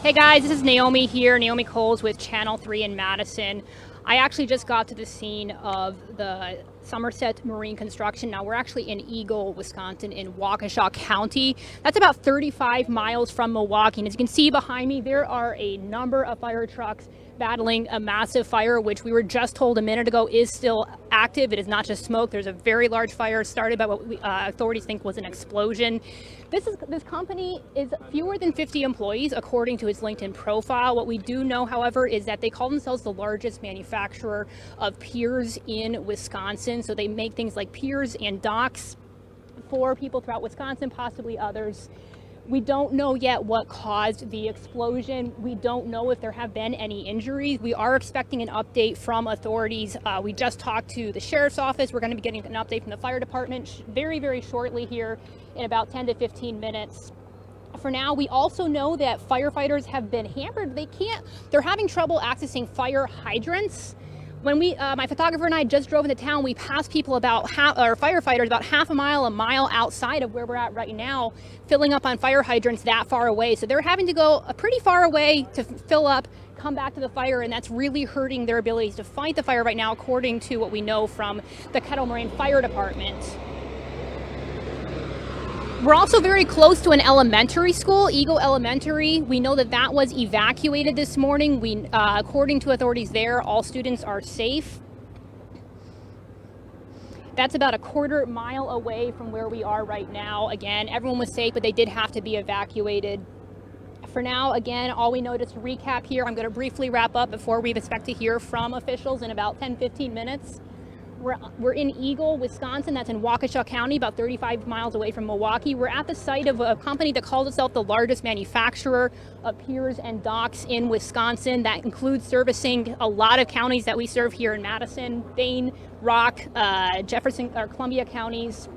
Hey guys, this is Naomi here, Naomi Coles with Channel 3 in Madison. I actually just got to the scene of the Somerset Marine construction. Now we're actually in Eagle, Wisconsin in Waukesha County. That's about 35 miles from Milwaukee. And as you can see behind me, there are a number of fire trucks battling a massive fire, which we were just told a minute ago is still active. It is not just smoke. There's a very large fire started by what authorities think was an explosion. This company is fewer than 50 employees, according to its LinkedIn profile. What we do know, however, is that they call themselves the largest manufacturer of piers in Wisconsin. So they make things like piers and docks for people throughout Wisconsin, possibly others. We don't know yet what caused the explosion. We don't know if there have been any injuries. We are expecting an update from authorities. We just talked to the sheriff's office. We're going to be getting an update from the fire department very, very shortly here in about 10 to 15 minutes. For now, we also know that firefighters have been hampered. They're having trouble accessing fire hydrants. When my photographer and I just drove into town, we passed people firefighters about a mile outside of where we're at right now, filling up on fire hydrants that far away. So they're having to go pretty far away to fill up, come back to the fire, and that's really hurting their abilities to fight the fire right now, according to what we know from the Kettle Moraine Fire Department. We're also very close to an elementary school, Eagle Elementary. We know that was evacuated this morning. According to authorities there, all students are safe. That's about a quarter mile away from where we are right now. Again, everyone was safe, but they did have to be evacuated. For now, again, all we know, just to recap here, I'm going to briefly wrap up before we expect to hear from officials in about 10-15 minutes. We're in Eagle, Wisconsin. That's in Waukesha County, about 35 miles away from Milwaukee. We're at the site of a company that calls itself the largest manufacturer of piers and docks in Wisconsin. That includes servicing a lot of counties that we serve here in Madison, Dane, Rock, Jefferson, or Columbia counties.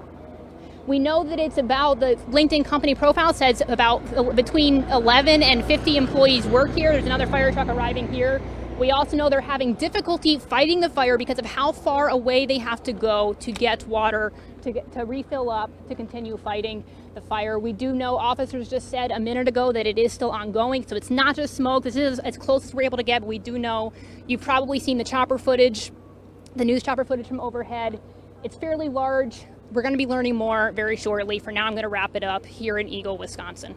We know that it's about, the LinkedIn company profile says about between 11 and 50 employees work here. There's another fire truck arriving here. We also know they're having difficulty fighting the fire because of how far away they have to go to get water, to refill up, to continue fighting the fire. We do know officers just said a minute ago that it is still ongoing, so it's not just smoke. This is as close as we're able to get, but we do know, you've probably seen the chopper footage, the news chopper footage from overhead. It's fairly large. We're going to be learning more very shortly. For now, I'm going to wrap it up here in Eagle, Wisconsin.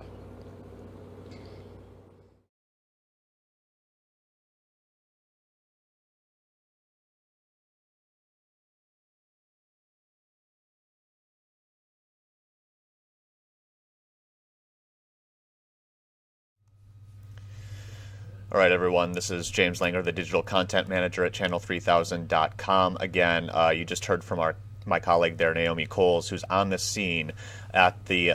All right, everyone, this is James Langer, the Digital Content Manager at channel3000.com. Again, you just heard from my colleague there, Naomi Coles, who's on the scene at the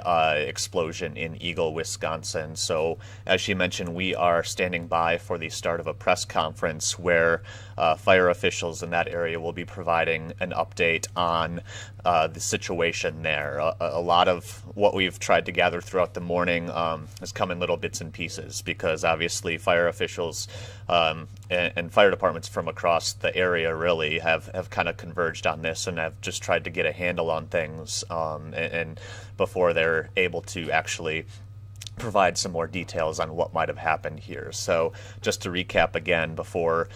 explosion in Eagle, Wisconsin. So, as she mentioned, we are standing by for the start of a press conference where fire officials in that area will be providing an update on the situation there. A lot of what we've tried to gather throughout the morning has come in little bits and pieces because obviously fire officials and fire departments from across the area really have kind of converged on this and have just tried to get a handle on things and before they're able to actually provide some more details on what might have happened here. So just to recap again before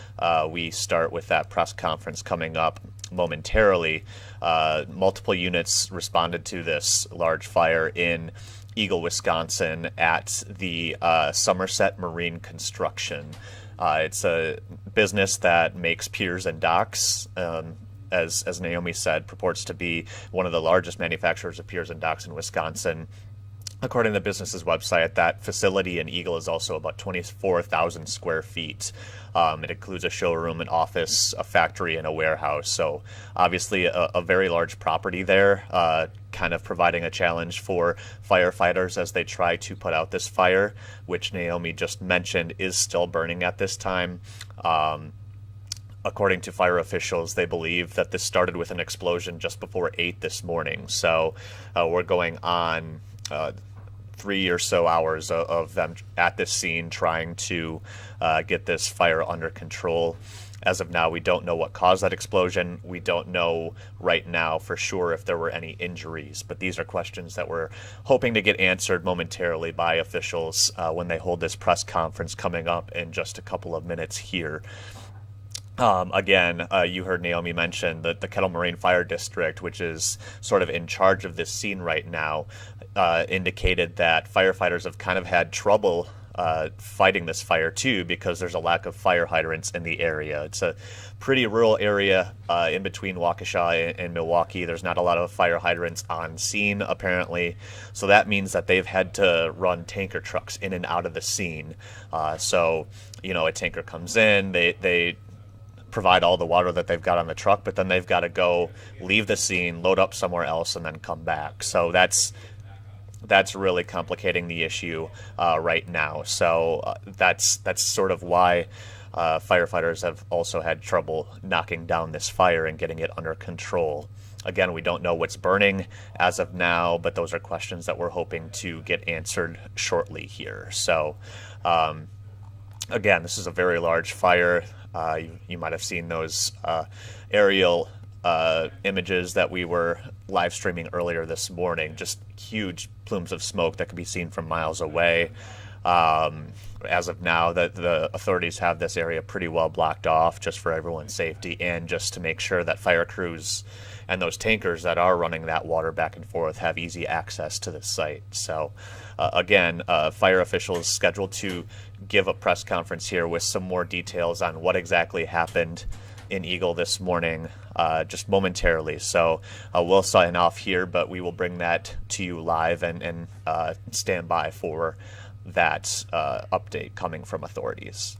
we start with that press conference coming up momentarily, multiple units responded to this large fire in Eagle, Wisconsin at the Somerset Marine Construction. It's a business that makes piers and docks. As Naomi said, purports to be one of the largest manufacturers of piers and docks in Wisconsin. According to the business's website, that facility in Eagle is also about 24,000 square feet. It includes a showroom, an office, a factory, and a warehouse. So obviously a very large property there, kind of providing a challenge for firefighters as they try to put out this fire, which Naomi just mentioned is still burning at this time. According to fire officials, they believe that this started with an explosion just before 8 this morning. So we're going on 3 or so hours of them at this scene trying to get this fire under control. As of now, we don't know what caused that explosion. We don't know right now for sure if there were any injuries, but these are questions that we're hoping to get answered momentarily by officials when they hold this press conference coming up in just a couple of minutes here. Again, you heard Naomi mention that the Kettle Moraine Fire District, which is sort of in charge of this scene right now, indicated that firefighters have kind of had trouble fighting this fire too because there's a lack of fire hydrants in the area. It's a pretty rural area in between Waukesha and Milwaukee. There's not a lot of fire hydrants on scene apparently, so that means that they've had to run tanker trucks in and out of the scene. So a tanker comes in, they provide all the water that they've got on the truck, but then they've got to go leave the scene, load up somewhere else, and then come back. So that's really complicating the issue right now. So that's sort of why firefighters have also had trouble knocking down this fire and getting it under control. Again, we don't know what's burning as of now, but those are questions that we're hoping to get answered shortly here. So again, this is a very large fire. You might have seen those aerial images that we were live streaming earlier this morning, just huge plumes of smoke that could be seen from miles away. As of now, the authorities have this area pretty well blocked off just for everyone's safety and just to make sure that fire crews and those tankers that are running that water back and forth have easy access to the site. So again, fire officials scheduled to give a press conference here with some more details on what exactly happened in Eagle this morning, just momentarily. So we'll sign off here, but we will bring that to you live and stand by for that update coming from authorities.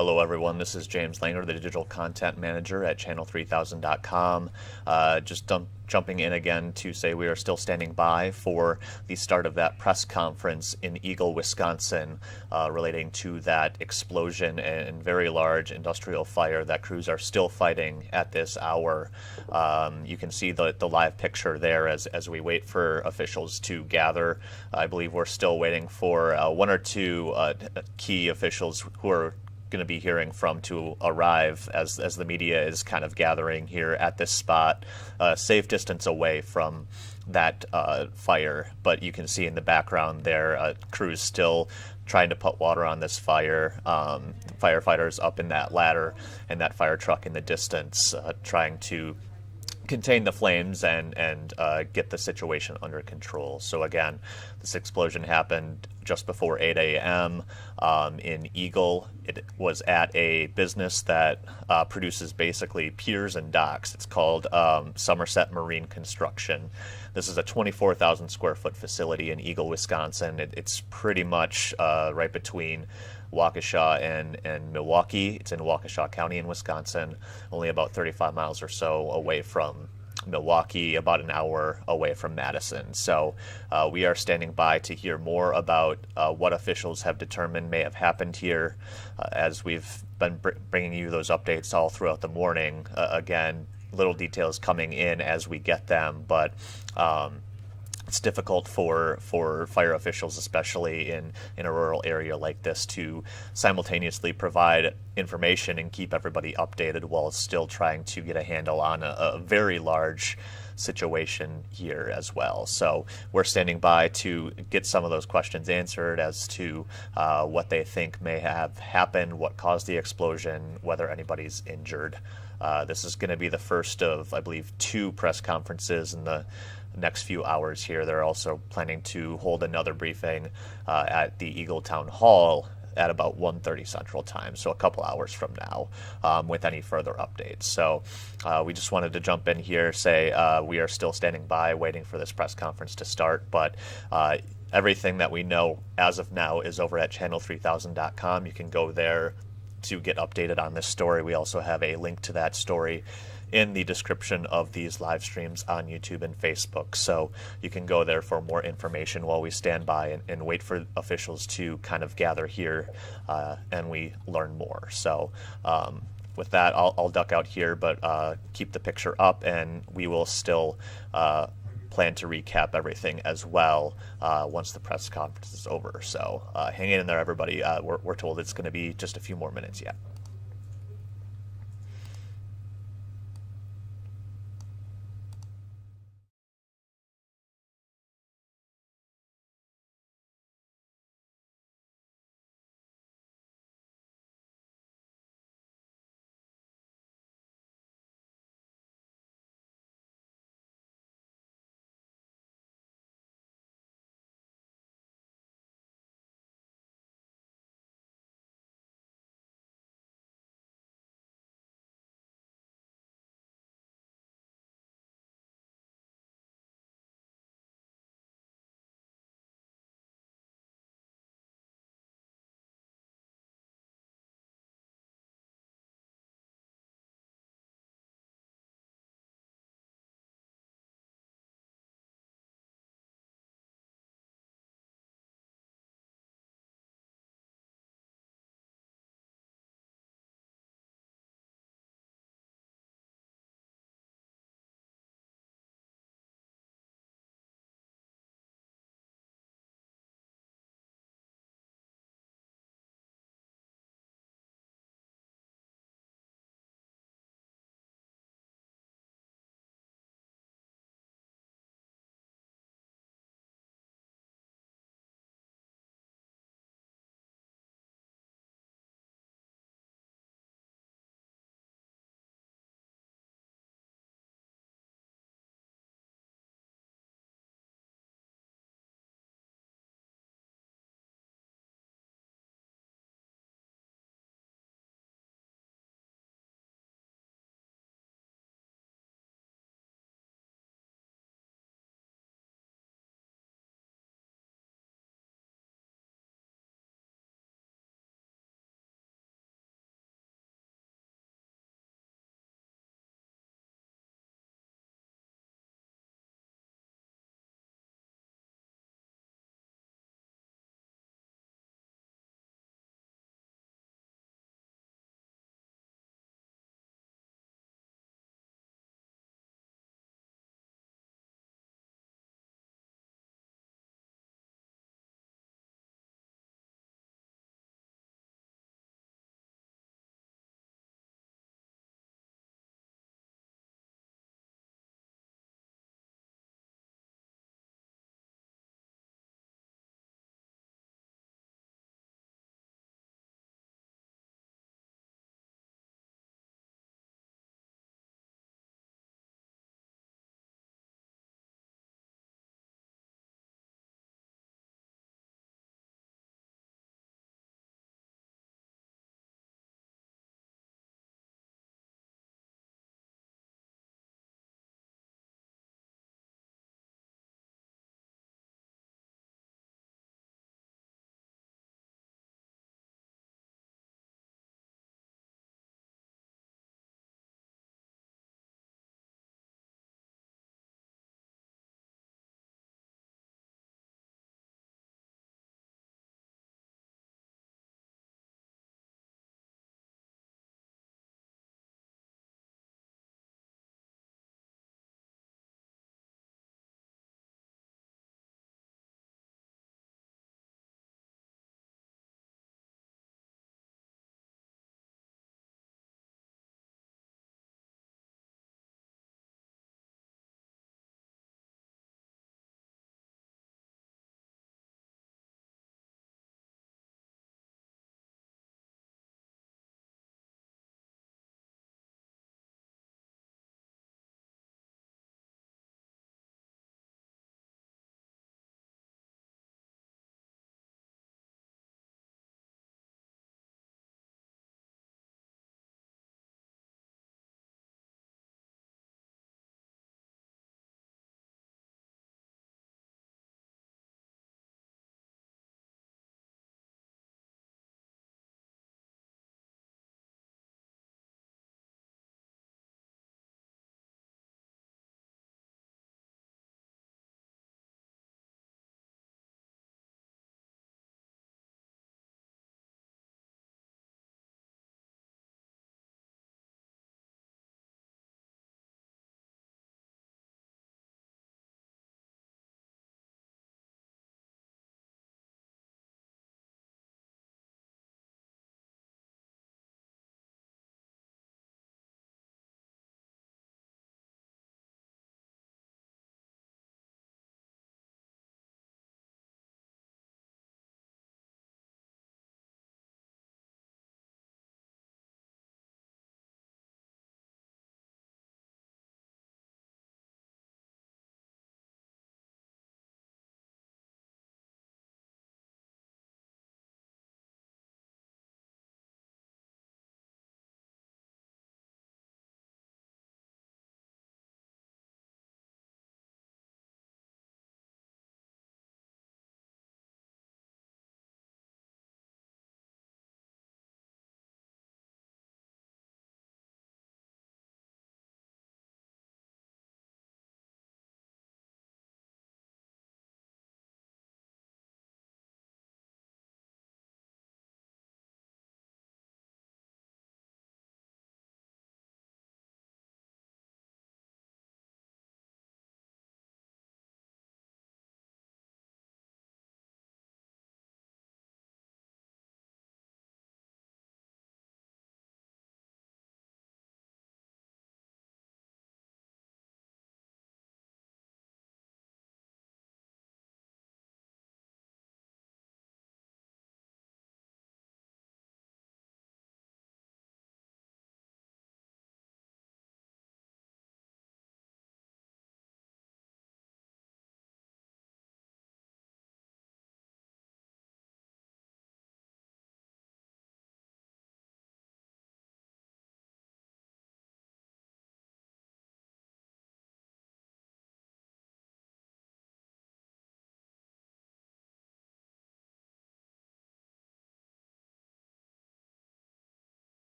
Hello, everyone. This is James Langer, the Digital Content Manager at channel3000.com. Jumping in again to say we are still standing by for the start of that press conference in Eagle, Wisconsin, relating to that explosion and very large industrial fire that crews are still fighting at this hour. You can see the live picture there as we wait for officials to gather. I believe we're still waiting for one or two key officials who are going to be hearing from to arrive as the media is kind of gathering here at this spot, safe distance away from that fire. But you can see in the background there, crews still trying to put water on this fire. Firefighters up in that ladder and that fire truck in the distance, trying to contain the flames and get the situation under control. So again, this explosion happened just before 8 a.m. In Eagle. It was at a business that produces basically piers and docks. It's called Somerset Marine Construction. This is a 24,000 square foot facility in Eagle, Wisconsin. It's pretty much right between Waukesha and Milwaukee. It's in Waukesha County in Wisconsin, only about 35 miles or so away from Milwaukee, about an hour away from Madison. So we are standing by to hear more about what officials have determined may have happened here, as we've been bringing you those updates all throughout the morning. Again, little details coming in as we get them, but it's difficult for fire officials, especially in a rural area like this, to simultaneously provide information and keep everybody updated while still trying to get a handle on a very large situation here as well. So we're standing by to get some of those questions answered as to what they think may have happened, what caused the explosion, whether anybody's injured. This is going to be the first of, I believe, 2 press conferences in the next few hours here. They're also planning to hold another briefing at the Eagle Town Hall at about 1:30 Central Time, so a couple hours from now, with any further updates. So we just wanted to jump in here, say we are still standing by, waiting for this press conference to start, but everything that we know as of now is over at channel3000.com. You can go there to get updated on this story. We also have a link to that story in the description of these live streams on YouTube and Facebook. So you can go there for more information while we stand by and wait for officials to kind of gather here and we learn more. So with that, I'll duck out here, but keep the picture up, and we will still plan to recap everything as well once the press conference is over. So hang in there, everybody. We're told it's going to be just a few more minutes yet.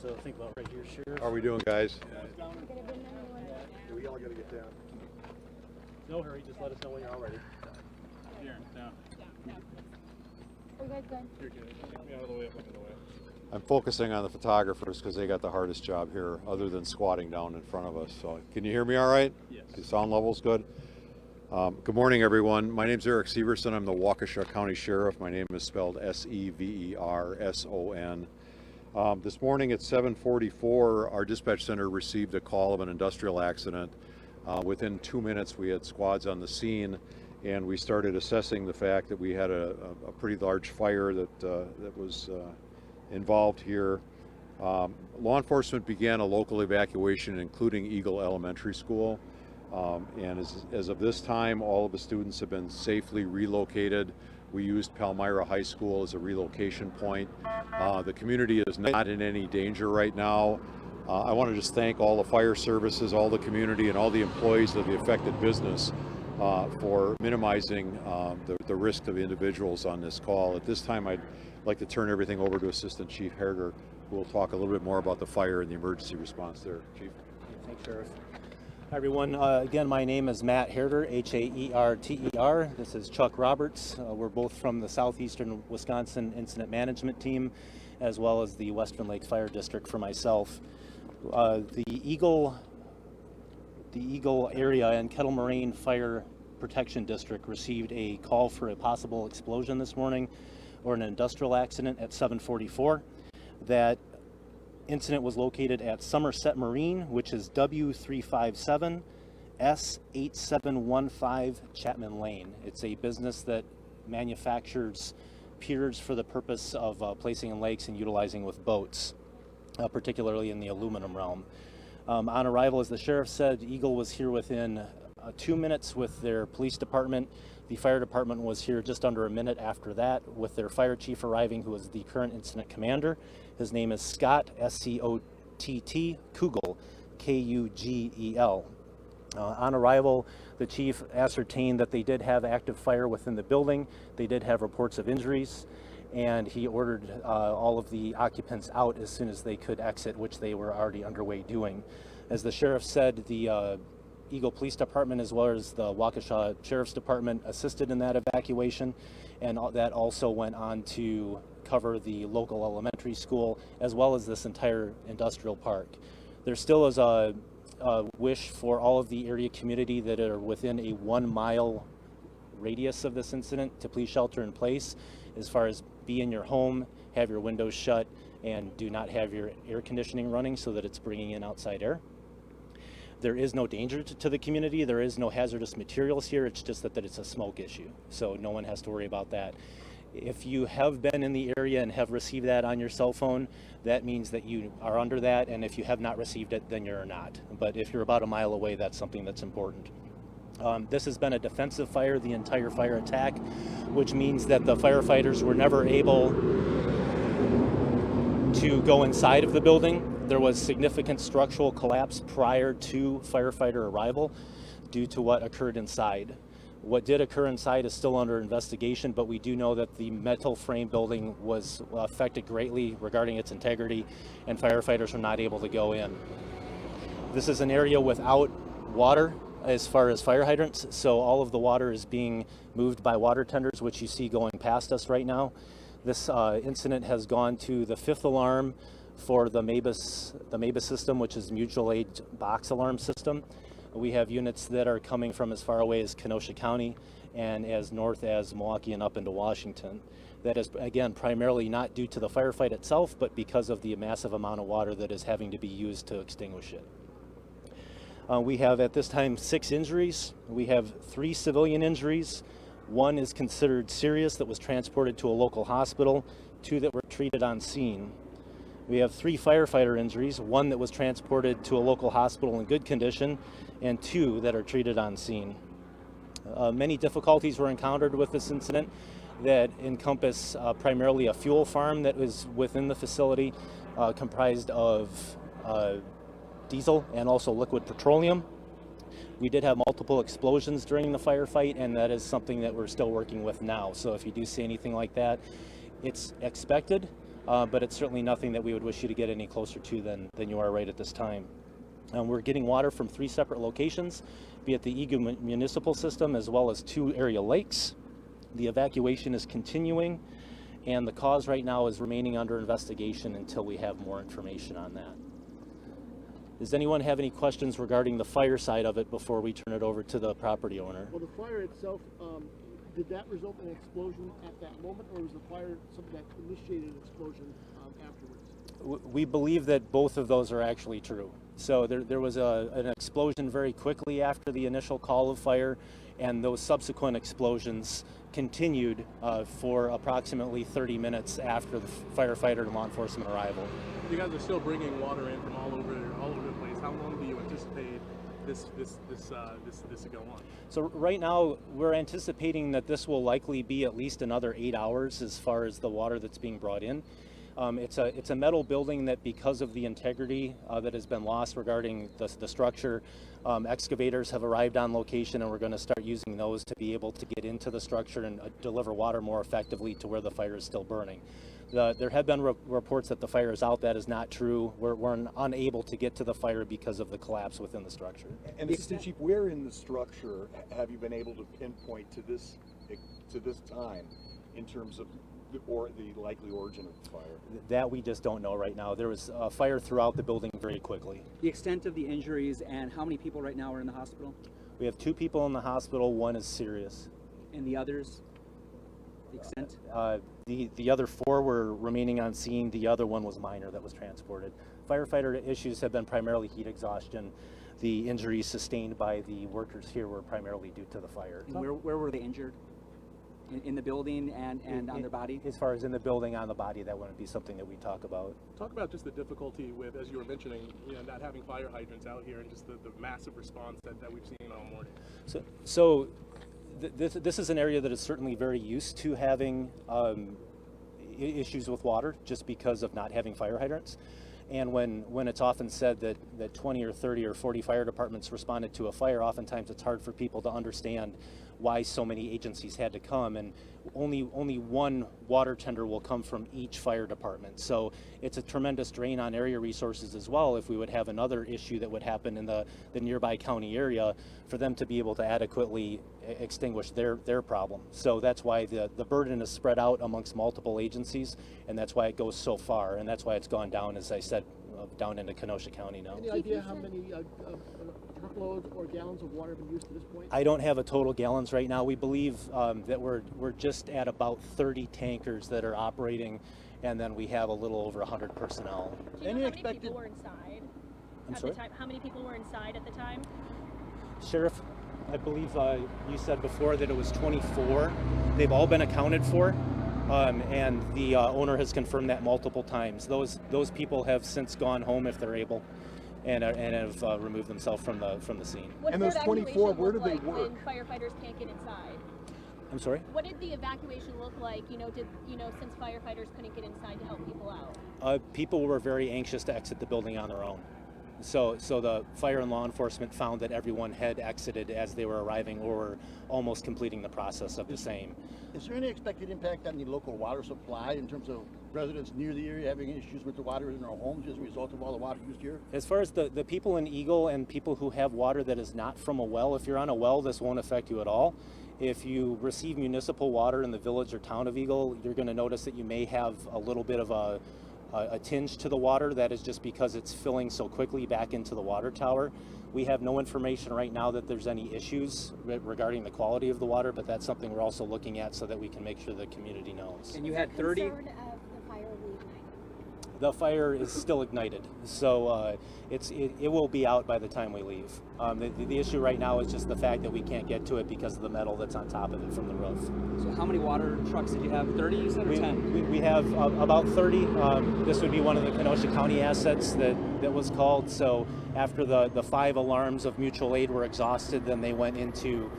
So think about right here, Sheriff. How are we doing, guys? We all gotta get down. No hurry, just let us know when you're all ready. Here, down. Are you guys good? You're good. Take me out of the way, up in the way. I'm focusing on the photographers because they got the hardest job here, other than squatting down in front of us. So, can you hear me all right? Yes. The sound level's good. Good morning, everyone. My name's Eric Severson. I'm the Waukesha County Sheriff. My name is spelled Severson. This morning at 7:44, our dispatch center received a call of an industrial accident. Within 2 minutes, we had squads on the scene, and we started assessing the fact that we had a pretty large fire that was involved here. Law enforcement began a local evacuation, including Eagle Elementary School. And as of this time, all of the students have been safely relocated. We used Palmyra High School as a relocation point. The community is not in any danger right now. I want to just thank all the fire services, all the community, and all the employees of the affected business for minimizing the risk of individuals on this call. At this time, I'd like to turn everything over to Assistant Chief Herger, who will talk a little bit more about the fire and the emergency response there. Chief. Thanks, Sheriff. Hi, everyone. Again, my name is Matt Herter, H-A-E-R-T-E-R. This is Chuck Roberts. We're both from the Southeastern Wisconsin Incident Management Team, as well as the Western Lakes Fire District for myself. The Eagle area and Kettle Moraine Fire Protection District received a call for a possible explosion this morning, or an industrial accident at 7:44. That incident was located at Somerset Marine, which is W357 S8715 Chapman Lane. It's a business that manufactures piers for the purpose of placing in lakes and utilizing with boats, particularly in the aluminum realm. On arrival, as the sheriff said, Eagle was here within 2 minutes with their police department. The fire department was here just under a minute after that, with their fire chief arriving, who is the current incident commander. His name is Scott, S-C-O-T-T, Kugel, K-U-G-E-L. On arrival, the chief ascertained that they did have active fire within the building. They did have reports of injuries, and he ordered all of the occupants out as soon as they could exit, which they were already underway doing. As the sheriff said, the Eagle Police Department, as well as the Waukesha Sheriff's Department, assisted in that evacuation, and that also went on to cover the local elementary school, as well as this entire industrial park. There still is a wish for all of the area community that are within a 1 mile radius of this incident to please shelter in place, as far as be in your home, have your windows shut, and do not have your air conditioning running so that it's bringing in outside air. There is no danger to the community. There is no hazardous materials here. It's just that it's a smoke issue, so no one has to worry about that. If you have been in the area and have received that on your cell phone, that means that you are under that, and if you have not received it, then you're not. But if you're about a mile away, that's something that's important. This has been a defensive fire, the entire fire attack, which means that the firefighters were never able to go inside of the building. There was significant structural collapse prior to firefighter arrival due to what occurred inside. What did occur inside is still under investigation, but we do know that the metal frame building was affected greatly regarding its integrity, and firefighters were not able to go in. This is an area without water as far as fire hydrants, so all of the water is being moved by water tenders, which you see going past us right now. This incident has gone to the 5th alarm for the MABUS system, which is mutual aid box alarm system. We have units that are coming from as far away as Kenosha County and as north as Milwaukee and up into Washington. That is, again, primarily not due to the firefight itself, but because of the massive amount of water that is having to be used to extinguish it. We have at this time 6 injuries. We have 3 civilian injuries. 1 is considered serious that was transported to a local hospital, 2 that were treated on scene. We have 3 firefighter injuries, 1 that was transported to a local hospital in good condition, and 2 that are treated on scene. Many difficulties were encountered with this incident that encompass primarily a fuel farm that was within the facility, comprised of diesel and also liquid petroleum. We did have multiple explosions during the firefight, and that is something that we're still working with now. So if you do see anything like that, it's expected. but it's certainly nothing that we would wish you to get any closer to than you are right at this time. We're getting water from 3 separate locations, be it the Eagle Municipal System as well as 2 area lakes. The evacuation is continuing, and the cause right now is remaining under investigation until we have more information on that. Does anyone have any questions regarding the fire side of it before we turn it over to the property owner? Well, the fire itself, did that result in an explosion at that moment, or was the fire something that initiated an explosion afterwards? We believe that both of those are actually true. So there was an explosion very quickly after the initial call of fire, and those subsequent explosions continued for approximately 30 minutes after the firefighter and law enforcement arrival. You guys are still bringing water in from all over the place. How long do you anticipate this to go on? So right now we're anticipating that this will likely be at least another 8 hours as far as the water that's being brought in. It's a metal building that, because of the integrity that has been lost regarding the structure, excavators have arrived on location, and we're going to start using those to be able to get into the structure and deliver water more effectively to where the fire is still burning. There have been reports that the fire is out. That is not true. We're unable to get to the fire because of the collapse within the structure. And Assistant Chief, where in the structure have you been able to pinpoint to this time in terms of the likely origin of the fire? That we just don't know right now. There was a fire throughout the building very quickly. The extent of the injuries and how many people right now are in the hospital? We have 2 people in the hospital. 1 is serious. And the others? The extent? The other 4 were remaining on scene. The other 1 was minor that was transported. Firefighter issues have been primarily heat exhaustion. The injuries sustained by the workers here were primarily due to the fire. And where were they injured? In the building and on their body? As far as in the building, on the body, that wouldn't be something that we talk about. Talk about just the difficulty with, as you were mentioning, not having fire hydrants out here, and just the massive response that we've seen all morning. So this is an area that is certainly very used to having issues with water, just because of not having fire hydrants. And when it's often said that 20 or 30 or 40 fire departments responded to a fire, oftentimes it's hard for people to understand why so many agencies had to come, and only 1 water tender will come from each fire department. So it's a tremendous drain on area resources as well if we would have another issue that would happen in the nearby county area, for them to be able to adequately extinguish their problem. So that's why the burden is spread out amongst multiple agencies, and that's why it goes so far, and that's why it's gone down, as I said, down into Kenosha County now. Any idea how many truckloads or gallons of water have been used to this point? I don't have a total gallons right now. We believe that we're just at about 30 tankers that are operating, and then we have a little over 100 personnel. Do you know how many people were inside I'm at sorry? the time? How many people were inside at the time? Sheriff, I believe you said before that it was 24. They've all been accounted for, and the owner has confirmed that multiple times. Those people have since gone home if they're able, and have removed themselves from the scene. What And did those their 24, evacuation where look do they like work? when firefighters can't get inside? I'm sorry? What did the evacuation look like? Since firefighters couldn't get inside to help people out. People were very anxious to exit the building on their own. So the fire and law enforcement found that everyone had exited as they were arriving, or were almost completing the process of the same. Is there any expected impact on the local water supply in terms of residents near the area having issues with the water in their homes as a result of all the water used here? As far as the people in Eagle and people who have water that is not from a well, if you're on a well, this won't affect you at all. If you receive municipal water in the village or town of Eagle, you're going to notice that you may have a little bit of a tinge to the water. That is just because it's filling so quickly back into the water tower. We have no information right now that there's any issues regarding the quality of the water, but that's something we're also looking at so that we can make sure the community knows. And you had 30? The fire is still ignited, so it will be out by the time we leave. The issue right now is just the fact that we can't get to it because of the metal that's on top of it from the roof. So how many water trucks did you have? 30 you said, or 10? We have about 30. This would be one of the Kenosha County assets that was called. So after the 5 alarms of mutual aid were exhausted, then they went into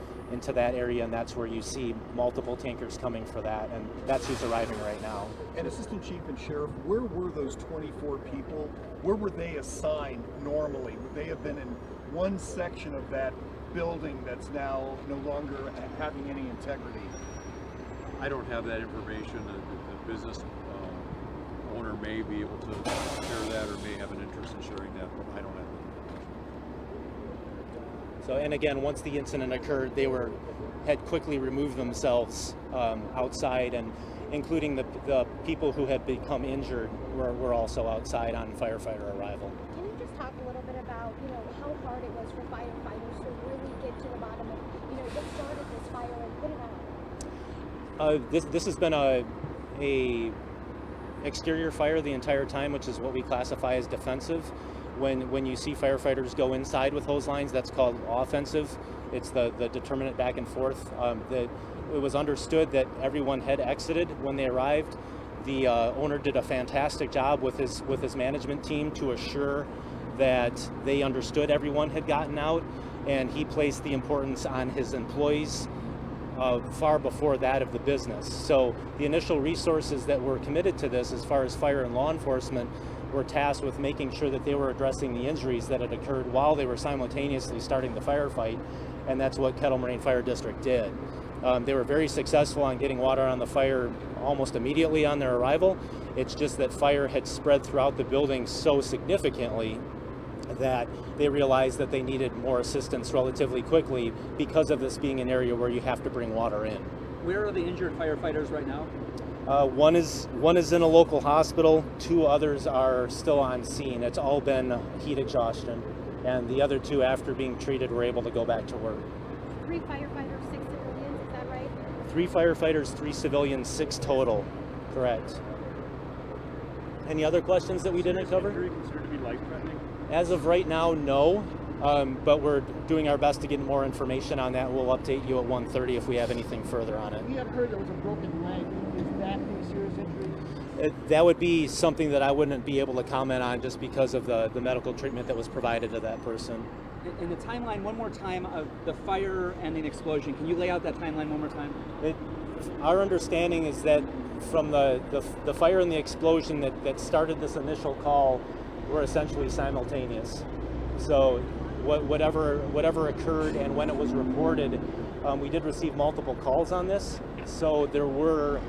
that area, and that's where you see multiple tankers coming for that, and that's who's arriving right now. And Assistant Chief and Sheriff, where were those 24 people? Where were they assigned normally? Would they have been in one section of that building that's now no longer having any integrity? I don't have that information. The business owner may be able to share that or may have an interest in sharing that, but I don't have that. So, and again, once the incident occurred, they had quickly removed themselves outside, and including the people who had become injured were also outside on firefighter arrival. Can you just talk a little bit about, how hard it was for firefighters to really get to the bottom of, what started this fire and put it out? This has been a exterior fire the entire time, which is what we classify as defensive. When you see firefighters go inside with hose lines, that's called offensive. It's the determinant back and forth. That it was understood that everyone had exited when they arrived. The owner did a fantastic job with his management team to assure that they understood everyone had gotten out, and he placed the importance on his employees far before that of the business. So the initial resources that were committed to this, as far as fire and law enforcement, were tasked with making sure that they were addressing the injuries that had occurred while they were simultaneously starting the firefight, and that's what Kettle Moraine Fire District did. They were very successful on getting water on the fire almost immediately on their arrival. It's just that fire had spread throughout the building so significantly that they realized that they needed more assistance relatively quickly because of this being an area where you have to bring water in. Where are the injured firefighters right now? One is in a local hospital. 2 others are still on scene. It's all been heat exhaustion, and the other 2, after being treated, were able to go back to work. 3 firefighters, 6 civilians, is that right? 3 firefighters, 3 civilians, 6 total. Correct. Any other questions that we didn't cover? Is injury considered to be life-threatening? As of right now, no. But we're doing our best to get more information on that. We'll update you at 1:30 if we have anything further on it. We had heard there was a broken leg. Is that a serious injury? That would be something that I wouldn't be able to comment on just because of the medical treatment that was provided to that person. In the timeline, one more time, of the fire and the explosion, can you lay out that timeline one more time? Our understanding is that from the fire and the explosion that started this initial call were essentially simultaneous. So whatever occurred and when it was reported, we did receive multiple calls on this. So there were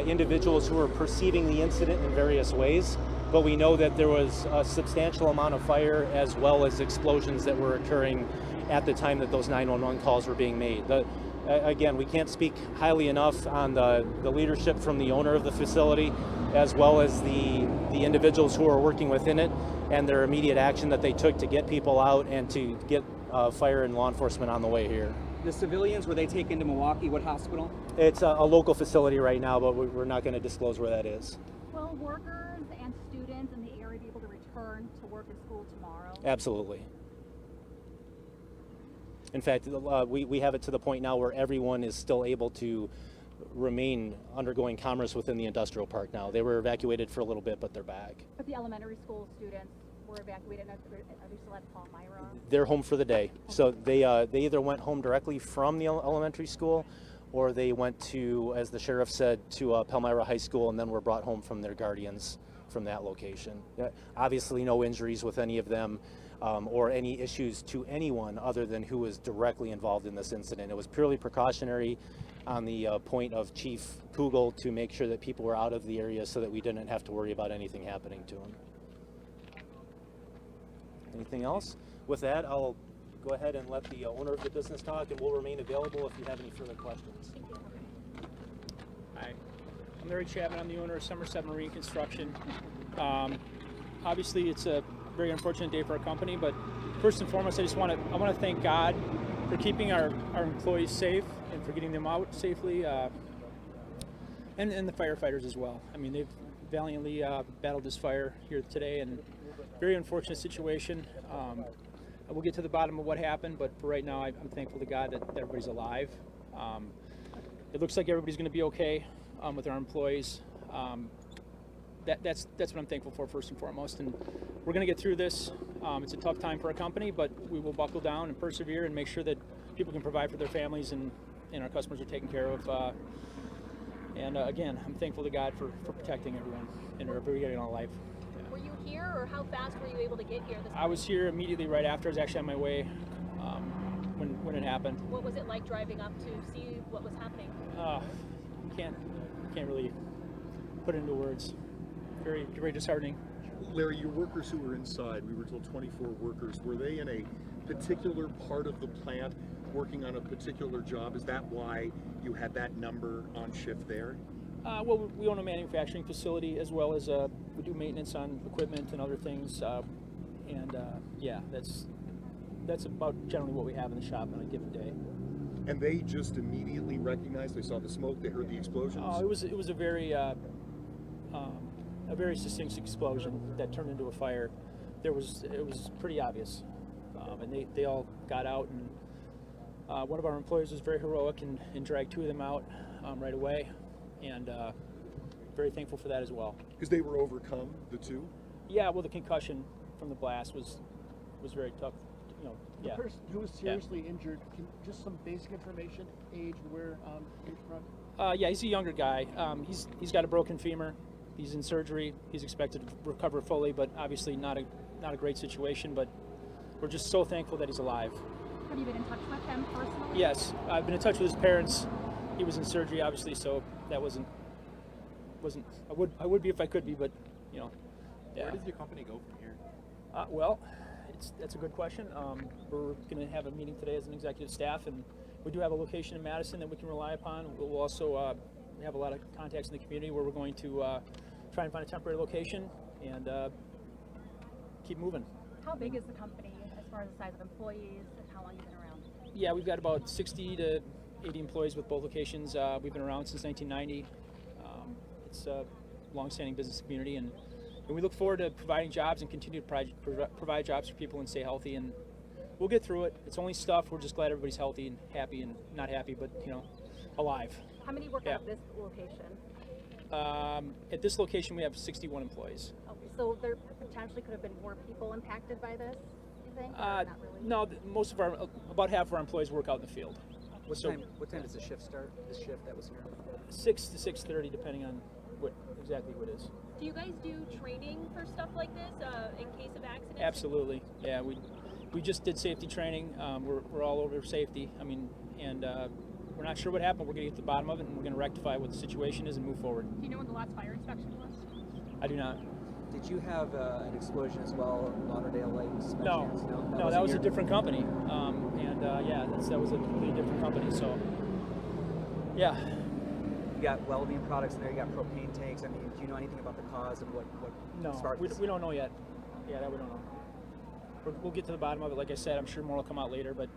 individuals who were perceiving the incident in various ways, but we know that there was a substantial amount of fire as well as explosions that were occurring at the time that those 911 calls were being made. Again, we can't speak highly enough on the leadership from the owner of the facility, as well as the individuals who are working within it, and their immediate action that they took to get people out and to get fire and law enforcement on the way here. The civilians, were they taken to Milwaukee? What hospital? It's a local facility right now, but we're not going to disclose where that is. Will workers and students in the area be able to return to work and school tomorrow? Absolutely. In fact, we have it to the point now where everyone is still able to remain undergoing commerce within the industrial park now. They were evacuated for a little bit, but they're back. But the elementary school students were evacuated. Are they still at Palmyra? They're home for the day. So they either went home directly from the elementary school, or they went to, as the sheriff said, to Palmyra High School, and then were brought home from their guardians from that location. Obviously no injuries with any of them. Or any issues to anyone other than who was directly involved in this incident. It was purely precautionary on the point of Chief Kugel to make sure that people were out of the area so that we didn't have to worry about anything happening to them. Anything else? With that, I'll go ahead and let the owner of the business talk, and we'll remain available if you have any further questions. Hi, I'm Larry Chapman. I'm the owner of Somerset Marine Construction. Obviously, it's a very unfortunate day for our company, but first and foremost, I want to thank God for keeping our employees safe and for getting them out safely, and the firefighters as well. I mean, they've valiantly battled this fire here today, and very unfortunate situation. We'll get to the bottom of what happened, but for right now, I'm thankful to God that everybody's alive. It looks like everybody's going to be okay with our employees. That's what I'm thankful for first and foremost, and we're going to get through this. It's a tough time for our company, but we will buckle down and persevere and make sure that people can provide for their families and our customers are taken care of. Again, I'm thankful to God for protecting everyone and everybody in our life. Yeah. Were you here, or how fast were you able to get here this morning? I was here immediately right after. I was actually on my way when it happened. What was it like driving up to see what was happening? Can't really put it into words. very, very disheartening. Larry, your workers who were inside, we were told 24 workers, were they in a particular part of the plant working on a particular job? Is that why you had that number on shift there? Well, we own a manufacturing facility as well as we do maintenance on equipment and other things. Yeah, that's about generally what we have in the shop on a given day. And they just immediately recognized, they saw the smoke, they heard the explosions? Oh, it was a very succinct explosion that turned into a fire. It was pretty obvious, and they all got out, and one of our employees was very heroic and dragged two of them out right away, and very thankful for that as well. Because they were overcome, the two? Yeah, well, the concussion from the blast was very tough. The person who was seriously injured, just some basic information, age, where he's from? Yeah, he's a younger guy. He's got a broken femur. He's in surgery. He's expected to recover fully, but obviously not a great situation. But we're just so thankful that he's alive. Have you been in touch with him personally? Yes, I've been in touch with his parents. He was in surgery, obviously, so that wasn't. I would be if I could be, but Yeah. Where does your company go from here? Well, that's a good question. We're going to have a meeting today as an executive staff, and we do have a location in Madison that we can rely upon. We'll also have a lot of contacts in the community where we're going to try and find a temporary location and keep moving. How big is the company as far as the size of employees and how long you've been around? Yeah, we've got about 60 to 80 employees with both locations. We've been around since 1990. It's a long-standing business community, and we look forward to providing jobs and continue to provide jobs for people and stay healthy, and we'll get through it. It's only stuff. We're just glad everybody's healthy and happy, and not happy, but alive. How many work out of this location? At this location, we have 61 employees. Okay, so there potentially could have been more people impacted by this, you think? Or not really? No, about half of our employees work out in the field. What time does the shift start? This shift that was here? 6 to 6:30, depending on exactly what it is. Do you guys do training for stuff like this in case of accidents? Absolutely. Yeah, we just did safety training. We're all over safety. We're not sure what happened. We're going to get to the bottom of it, and we're going to rectify what the situation is and move forward. Do you know when the last fire inspection was? I do not. Did you have an explosion as well, Lauderdale Lakes? No, that was a different company. That was a completely different company. So, yeah. You got welding products in there. You got propane tanks. I mean, do you know anything about the cause of what sparked this? We don't know yet. Yeah, that we don't know. We'll get to the bottom of it. Like I said, I'm sure more will come out later. But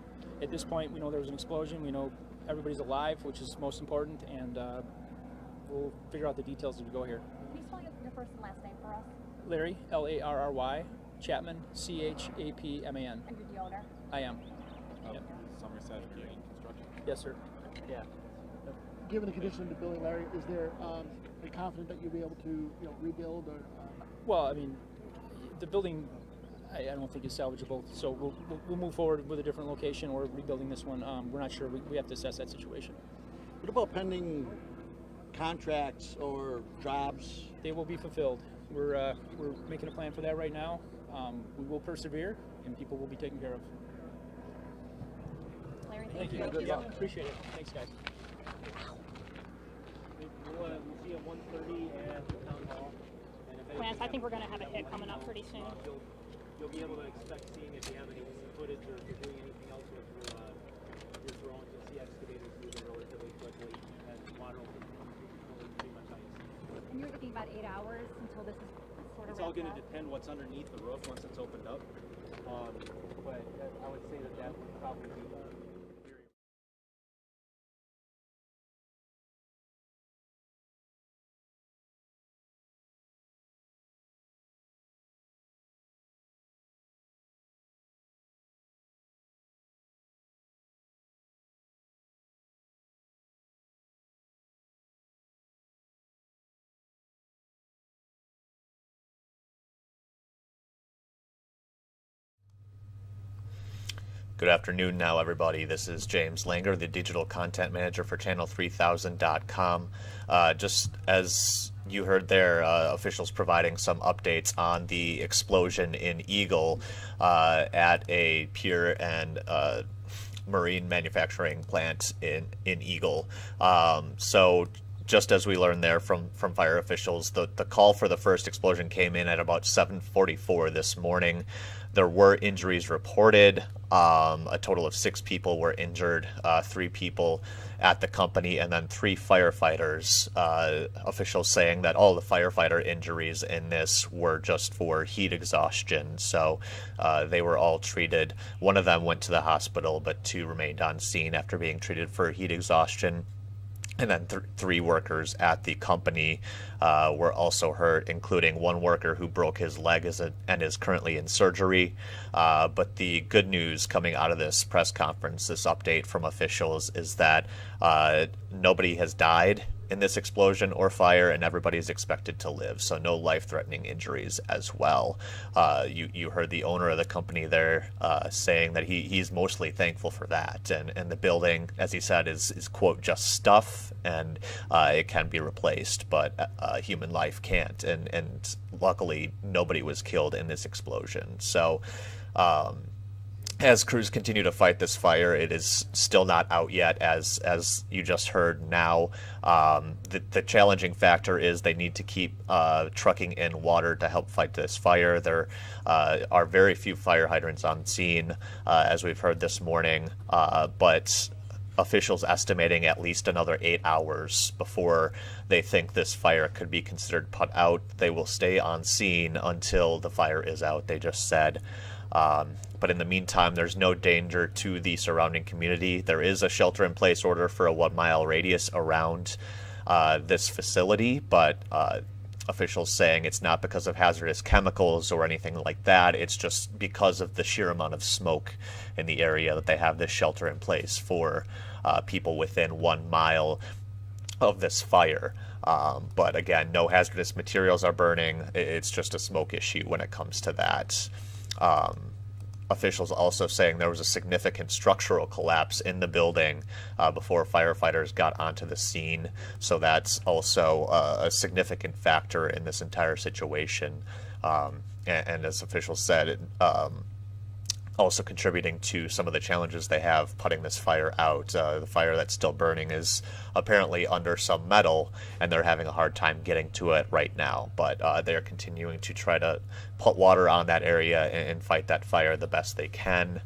at this point, we know there was an explosion. We know everybody's alive, which is most important, and we'll figure out the details as we go here. Can you spell your first and last name for us? Larry, Larry, Chapman, Chapman. And you're the owner? I am. Yep. Somerset Marine Construction. Yes, sir. Yeah. Given the condition of the building, Larry, is there are you confident that you'll be able to rebuild or? Well, I mean, the building, I don't think is salvageable. So we'll move forward with a different location or rebuilding this one. We're not sure. We have to assess that situation. What about pending contracts or jobs? They will be fulfilled. We're making a plan for that right now. We will persevere, and people will be taken care of. Larry, thank you. Yeah, appreciate it. Thanks, guys. We'll see you at 1:30 at the town hall. Lance, I think we're going to have a hit coming up pretty soon. You'll be able to expect seeing if you have any footage or if you're doing anything else with your drones. You'll see excavators moving relatively quickly, and water will pretty much ice. And you're thinking about 8 hours until this is sort of It's all going to wrapped up? depend what's underneath the roof once it's opened up. But I would say that would probably be very. Good afternoon now, everybody. This is James Langer, the Digital Content Manager for Channel3000.com. Just as you heard there, officials providing some updates on the explosion in Eagle at a pier and marine manufacturing plant in Eagle. So just as we learned there from fire officials, the call for the first explosion came in at about 7:44 this morning. There were injuries reported. A total of 6 people were injured, 3 people at the company, and then 3 firefighters. Officials saying that all the firefighter injuries in this were just for heat exhaustion, so they were all treated. One of them went to the hospital, but 2 remained on scene after being treated for heat exhaustion. And then 3 workers at the company were also hurt, including 1 worker who broke his leg and is currently in surgery. But the good news coming out of this press conference, this update from officials, is that nobody has died in this explosion or fire, and everybody is expected to live, so no life-threatening injuries as well. You heard the owner of the company there saying that he's mostly thankful for that, and the building, as he said, is quote, just stuff, and it can be replaced, but human life can't, and luckily nobody was killed in this explosion. So as crews continue to fight this fire, it is still not out yet, as you just heard now. The challenging factor is they need to keep trucking in water to help fight this fire. There are very few fire hydrants on scene, as we've heard this morning, but officials estimating at least another 8 hours before they think this fire could be considered put out. They will stay on scene until the fire is out, they just said. But in the meantime, there's no danger to the surrounding community. There is a shelter-in-place order for a 1-mile radius around this facility, but officials saying it's not because of hazardous chemicals or anything like that. It's just because of the sheer amount of smoke in the area that they have this shelter in place for people within 1 mile of this fire. But again, no hazardous materials are burning. It's just a smoke issue when it comes to that. Officials also saying there was a significant structural collapse in the building before firefighters got onto the scene. So that's also a significant factor in this entire situation. And as officials said, also contributing to some of the challenges they have putting this fire out. The fire that's still burning is apparently under some metal, and they're having a hard time getting to it right now. But they're continuing to try to put water on that area and fight that fire the best they can.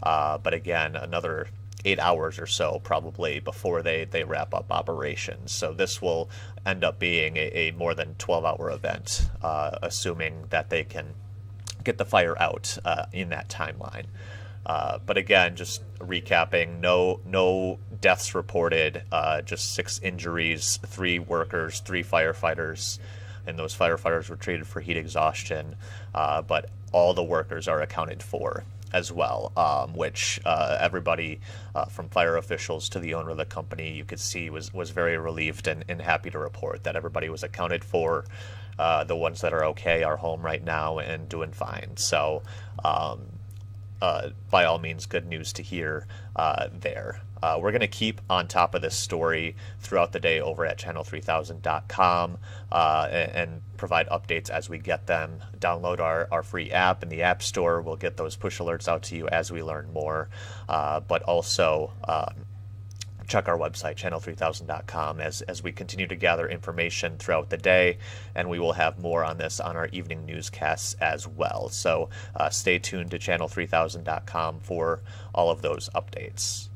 But again, another 8 hours or so probably before they wrap up operations. So this will end up being a more than 12-hour event, assuming that they can get the fire out in that timeline. But again, just recapping, no deaths reported, just 6 injuries, 3 workers, 3 firefighters, and those firefighters were treated for heat exhaustion, but all the workers are accounted for as well, which everybody from fire officials to the owner of the company you could see was very relieved and happy to report that everybody was accounted for. The ones that are okay are home right now and doing fine. So by all means, good news to hear there. We're going to keep on top of this story throughout the day over at channel3000.com and provide updates as we get them. Download our free app in the App Store. We'll get those push alerts out to you as we learn more. But also check our website, channel3000.com, as we continue to gather information throughout the day, and we will have more on this on our evening newscasts as well. So stay tuned to channel3000.com for all of those updates.